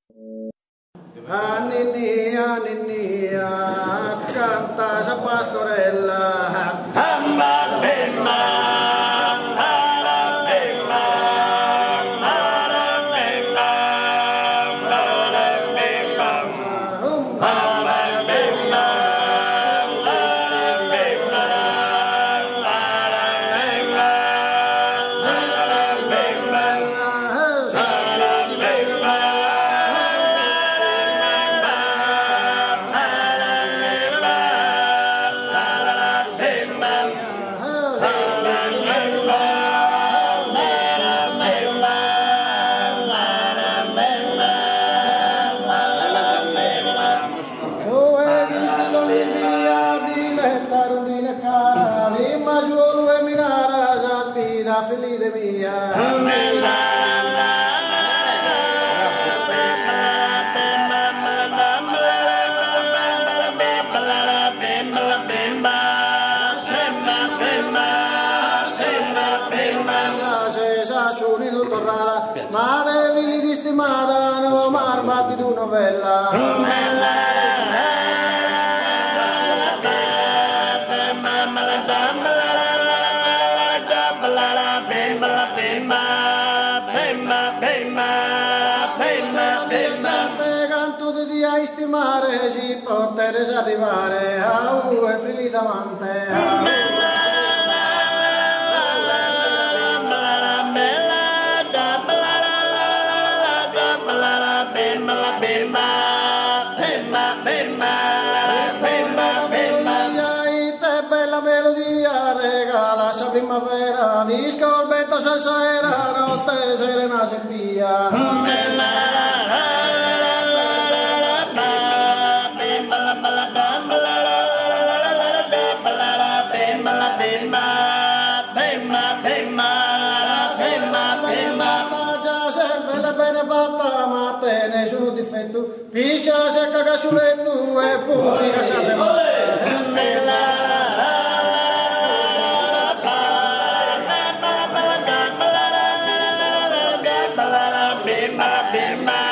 Annia, cantaisa pastorella. Felice mia. Ma devi di stimata, no marbatti di novella. Canto di stimare si poteres arrivare a e fili davanti. Bella melodia regala sa primavera, visca il vento senza era, notte serena si via. Bene fatta, ma te nessuno difetto, piscia secca casuletto e pubblica sapeva. Bimba